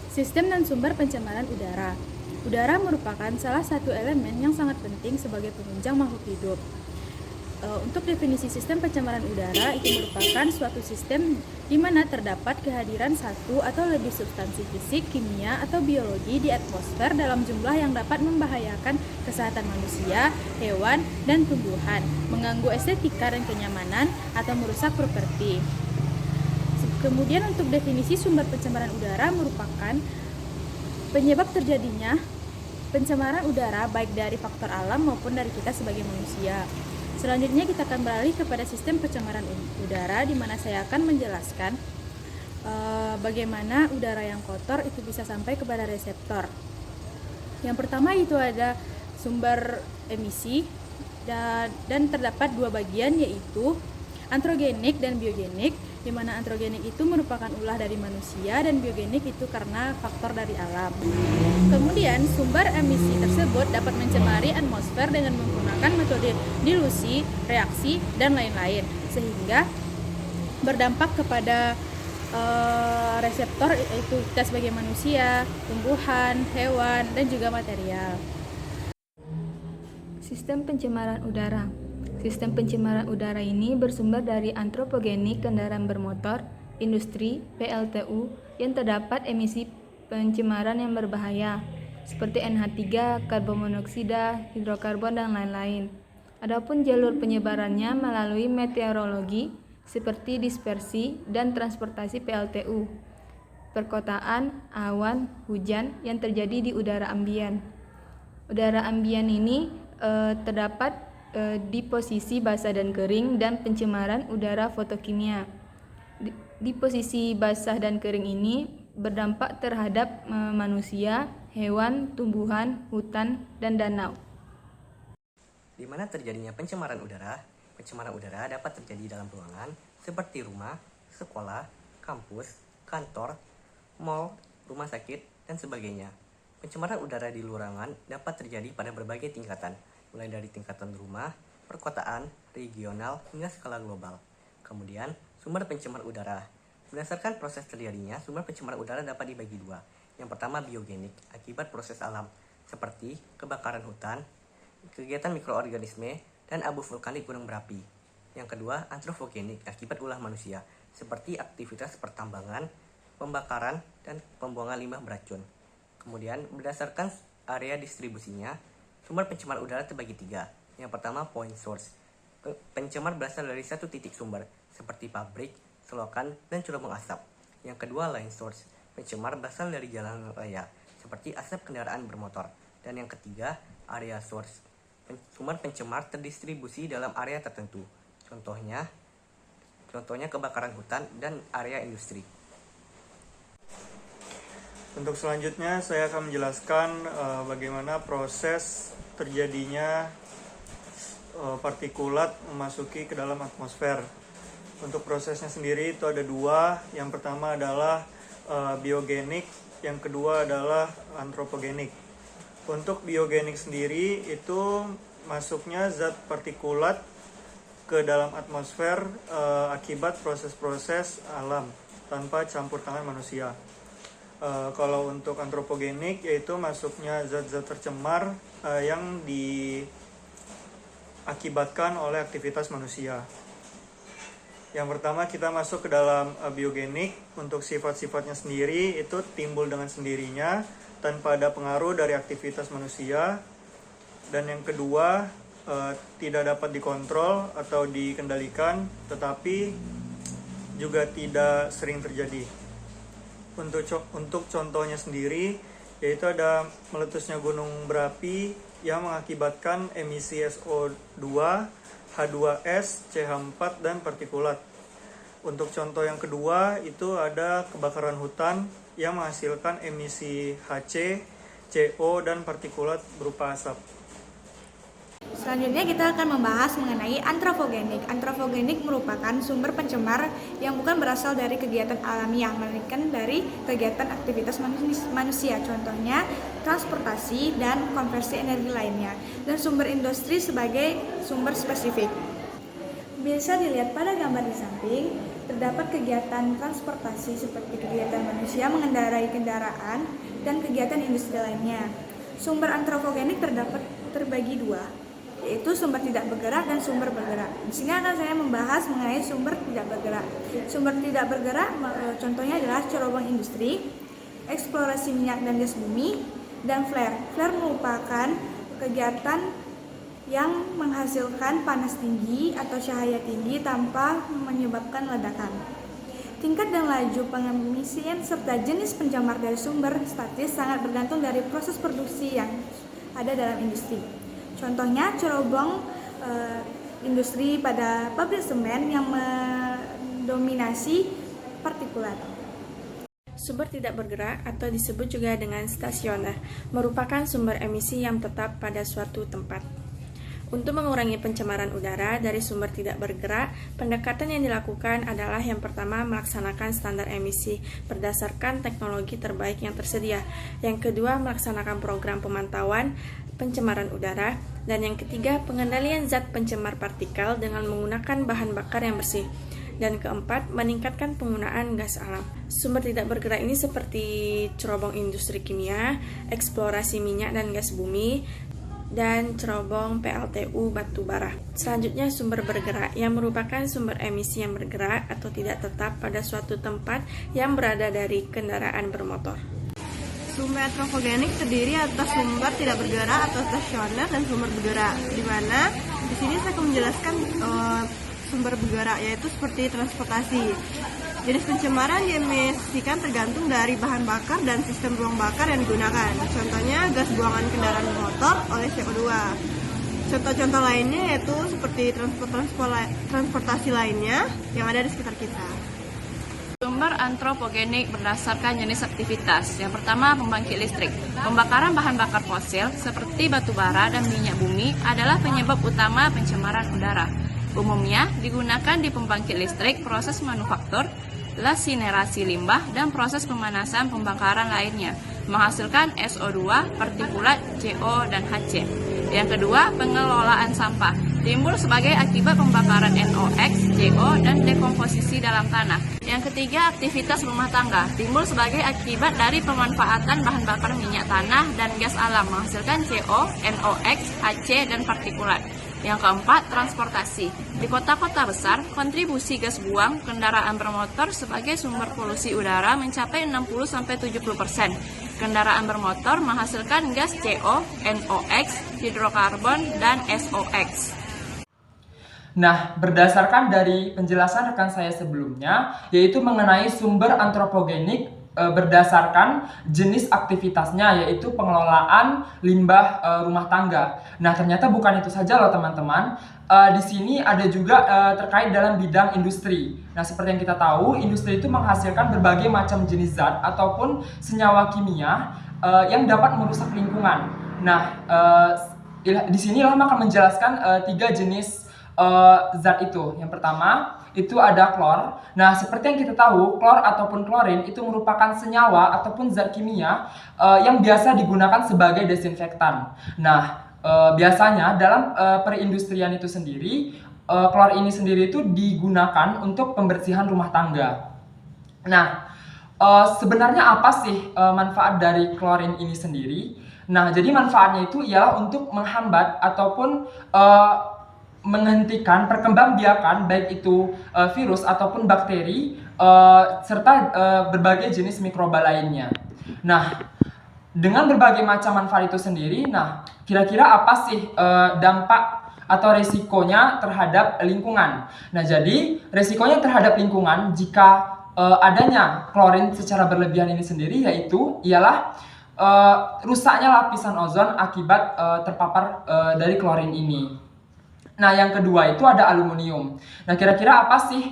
Sistem dan sumber pencemaran udara. Udara merupakan salah satu elemen yang sangat penting sebagai penunjang makhluk hidup. Untuk definisi sistem pencemaran udara, itu merupakan suatu sistem di mana terdapat kehadiran satu atau lebih substansi fisik, kimia, atau biologi di atmosfer dalam jumlah yang dapat membahayakan kesehatan manusia, hewan, dan tumbuhan, mengganggu estetika dan kenyamanan, atau merusak properti. Kemudian untuk definisi sumber pencemaran udara merupakan penyebab terjadinya pencemaran udara baik dari faktor alam maupun dari kita sebagai manusia. Selanjutnya kita akan beralih kepada sistem pencemaran udara, di mana saya akan menjelaskan bagaimana udara yang kotor itu bisa sampai kepada reseptor. Yang pertama itu ada sumber emisi dan terdapat dua bagian, yaitu antrogenik dan biogenik, di mana antrogenik itu merupakan ulah dari manusia dan biogenik itu karena faktor dari alam. Kemudian sumber emisi tersebut dapat mencemari atmosfer dengan menggunakan metode dilusi, reaksi, dan lain-lain, sehingga berdampak kepada reseptor, yaitu kita sebagai manusia, tumbuhan, hewan, dan juga material. Sistem pencemaran udara. Sistem pencemaran udara ini bersumber dari antropogenik kendaraan bermotor, industri, PLTU, yang terdapat emisi pencemaran yang berbahaya, seperti NH3, karbon monoksida, hidrokarbon, dan lain-lain. Adapun jalur penyebarannya melalui meteorologi, seperti dispersi dan transportasi PLTU, perkotaan, awan, hujan yang terjadi di udara ambien. Udara ambien ini terdapat di posisi basah dan kering, dan pencemaran udara fotokimia. Di posisi basah dan kering ini berdampak terhadap manusia, hewan, tumbuhan, hutan, dan danau. Di mana terjadinya pencemaran udara? Pencemaran udara dapat terjadi dalam ruangan seperti rumah, sekolah, kampus, kantor, mal, rumah sakit, dan sebagainya. Pencemaran udara di ruangan dapat terjadi pada berbagai tingkatan, mulai dari tingkatan rumah, perkotaan, regional, hingga skala global. Kemudian, sumber pencemar udara. Berdasarkan proses terjadinya, sumber pencemaran udara dapat dibagi dua. Yang pertama biogenik, akibat proses alam, seperti kebakaran hutan, kegiatan mikroorganisme, dan abu vulkanik gunung berapi. Yang kedua, antropogenik, akibat ulah manusia, seperti aktivitas pertambangan, pembakaran, dan pembuangan limbah beracun. Kemudian, berdasarkan area distribusinya, sumber pencemar udara terbagi tiga. Yang pertama, point source. Pencemar berasal dari satu titik sumber, seperti pabrik, selokan, dan curug asap. Yang kedua, line source. Pencemar berasal dari jalan raya, seperti asap kendaraan bermotor. Dan yang ketiga, area source. Sumber pencemar terdistribusi dalam area tertentu. Contohnya kebakaran hutan dan area industri. Untuk selanjutnya saya akan menjelaskan bagaimana proses terjadinya partikulat memasuki ke dalam atmosfer. Untuk prosesnya sendiri itu ada dua. Yang pertama adalah biogenik, yang kedua adalah antropogenik. Untuk biogenik sendiri itu masuknya zat partikulat ke dalam atmosfer akibat proses-proses alam tanpa campur tangan manusia. Kalau untuk antropogenik yaitu masuknya zat-zat tercemar yang diakibatkan oleh aktivitas manusia. Yang pertama kita masuk ke dalam biogenik. Untuk sifat-sifatnya sendiri itu timbul dengan sendirinya tanpa ada pengaruh dari aktivitas manusia. Dan yang kedua tidak dapat dikontrol atau dikendalikan, tetapi juga tidak sering terjadi. Untuk contohnya sendiri, yaitu ada meletusnya gunung berapi yang mengakibatkan emisi SO2, H2S, CH4, dan partikulat. Untuk contoh yang kedua, itu ada kebakaran hutan yang menghasilkan emisi HC, CO, dan partikulat berupa asap. Selanjutnya kita akan membahas mengenai antropogenik. Antropogenik merupakan sumber pencemar yang bukan berasal dari kegiatan alamiah, melainkan dari kegiatan aktivitas manusia, contohnya transportasi dan konversi energi lainnya, dan sumber industri sebagai sumber spesifik. Bisa dilihat pada gambar di samping, terdapat kegiatan transportasi seperti kegiatan manusia mengendarai kendaraan dan kegiatan industri lainnya. Sumber antropogenik terbagi dua, yaitu sumber tidak bergerak dan sumber bergerak. Di sini akan saya membahas mengenai sumber tidak bergerak. Sumber tidak bergerak contohnya adalah cerobong industri, eksplorasi minyak dan gas bumi, dan flare. Flare merupakan kegiatan yang menghasilkan panas tinggi atau cahaya tinggi tanpa menyebabkan ledakan. Tingkat dan laju pengemisian serta jenis pencemar dari sumber statis sangat bergantung dari proses produksi yang ada dalam industri. Contohnya cerobong industri pada pabrik semen yang mendominasi partikulat. Sumber tidak bergerak atau disebut juga dengan stasioner merupakan sumber emisi yang tetap pada suatu tempat. Untuk mengurangi pencemaran udara dari sumber tidak bergerak, pendekatan yang dilakukan adalah yang pertama melaksanakan standar emisi berdasarkan teknologi terbaik yang tersedia. Yang kedua, melaksanakan program pemantauan pencemaran udara. Dan yang ketiga, pengendalian zat pencemar partikel dengan menggunakan bahan bakar yang bersih. Dan keempat, meningkatkan penggunaan gas alam. Sumber tidak bergerak ini seperti cerobong industri kimia, eksplorasi minyak dan gas bumi, dan cerobong PLTU batu bara. Selanjutnya sumber bergerak yang merupakan sumber emisi yang bergerak atau tidak tetap pada suatu tempat yang berada dari kendaraan bermotor. Sumber antropogenik terdiri atas sumber tidak bergerak atau stasioner dan sumber bergerak. Di mana di sini saya akan menjelaskan sumber bergerak, yaitu seperti transportasi. Jenis pencemaran diemisikan tergantung dari bahan bakar dan sistem buang bakar yang digunakan. Contohnya gas buangan kendaraan bermotor oleh CO2. Contoh-contoh lainnya yaitu seperti transportasi lainnya yang ada di sekitar kita. Sumber antropogenik berdasarkan jenis aktivitas. Yang pertama, pembangkit listrik. Pembakaran bahan bakar fosil seperti batu bara dan minyak bumi adalah penyebab utama pencemaran udara. Umumnya digunakan di pembangkit listrik, proses manufaktur, lasinerasi limbah, dan proses pemanasan pembakaran lainnya, menghasilkan SO2, partikulat, CO, dan HC. Yang kedua, pengelolaan sampah. Timbul sebagai akibat pembakaran NOx, CO, dan dekomposisi dalam tanah. Yang ketiga, aktivitas rumah tangga. Timbul sebagai akibat dari pemanfaatan bahan bakar minyak tanah dan gas alam, menghasilkan CO, NOx, HC, dan partikulat. Yang keempat, transportasi. Di kota-kota besar, kontribusi gas buang kendaraan bermotor sebagai sumber polusi udara mencapai 60-70%. Kendaraan bermotor menghasilkan gas CO, NOx, hidrokarbon, dan SOx. Nah, berdasarkan dari penjelasan rekan saya sebelumnya, yaitu mengenai sumber antropogenik berdasarkan jenis aktivitasnya, yaitu pengelolaan limbah rumah tangga. Nah, ternyata bukan itu saja loh teman-teman. Di sini ada juga terkait dalam bidang industri. Nah, seperti yang kita tahu, industri itu menghasilkan berbagai macam jenis zat ataupun senyawa kimia yang dapat merusak lingkungan. Nah, di sini Ilham akan menjelaskan 3 jenis zat itu. Yang pertama itu ada klor. Nah, seperti yang kita tahu, klor ataupun klorin itu merupakan senyawa ataupun zat kimia yang biasa digunakan sebagai desinfektan. Nah, biasanya dalam perindustrian itu sendiri, klor ini sendiri itu digunakan untuk pembersihan rumah tangga. Nah, sebenarnya apa sih manfaat dari klorin ini sendiri? Nah, jadi manfaatnya itu ialah untuk menghambat ataupun menghentikan perkembangbiakan baik itu virus ataupun bakteri serta berbagai jenis mikroba lainnya. Nah, dengan berbagai macam manfaat itu sendiri, nah kira-kira apa sih dampak atau resikonya terhadap lingkungan? Nah, jadi resikonya terhadap lingkungan jika adanya klorin secara berlebihan ini sendiri ialah rusaknya lapisan ozon akibat terpapar dari klorin ini. Nah, yang kedua itu ada aluminium. Nah, kira-kira apa sih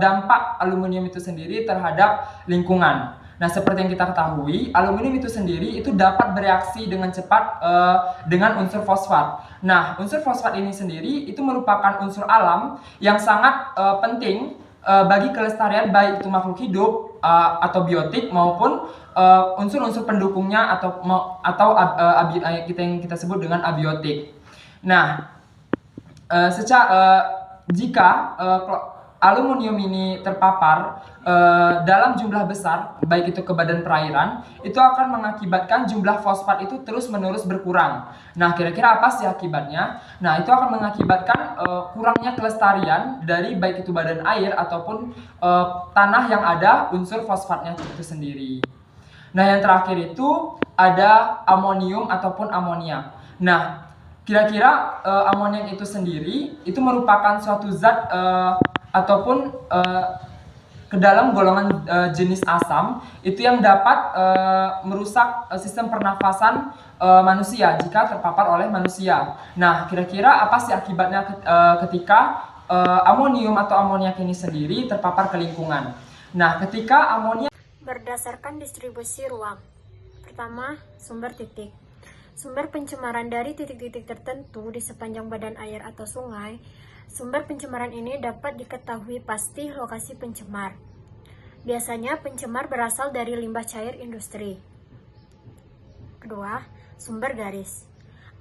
dampak aluminium itu sendiri terhadap lingkungan? Nah, seperti yang kita ketahui, aluminium itu sendiri itu dapat bereaksi dengan cepat dengan unsur fosfat. Nah, unsur fosfat ini sendiri itu merupakan unsur alam yang sangat penting bagi kelestarian baik itu makhluk hidup atau biotik maupun unsur-unsur pendukungnya atau yang kita sebut dengan abiotik. Nah, jika aluminium ini terpapar dalam jumlah besar, baik itu ke badan perairan, itu akan mengakibatkan jumlah fosfat itu terus-menerus berkurang. Nah, kira-kira apa sih akibatnya? Nah, itu akan mengakibatkan kurangnya kelestarian dari baik itu badan air ataupun tanah yang ada unsur fosfatnya itu sendiri. Nah, yang terakhir itu ada amonium ataupun amoniak. Nah, kira-kira amoniak itu sendiri itu merupakan suatu zat ataupun ke dalam golongan jenis asam itu yang dapat merusak sistem pernafasan manusia jika terpapar oleh manusia. Nah, kira-kira apa sih akibatnya ketika amonium atau amoniak ini sendiri terpapar ke lingkungan? Nah, ketika amoniak berdasarkan distribusi ruang. Pertama, sumber titik. Sumber pencemaran dari titik-titik tertentu di sepanjang badan air atau sungai. Sumber pencemaran ini dapat diketahui pasti lokasi pencemar. Biasanya pencemar berasal dari limbah cair industri. Kedua, sumber garis.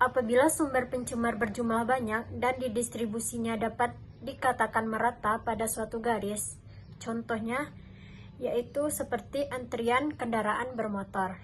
Apabila sumber pencemar berjumlah banyak dan didistribusinya dapat dikatakan merata pada suatu garis, contohnya yaitu seperti antrian kendaraan bermotor.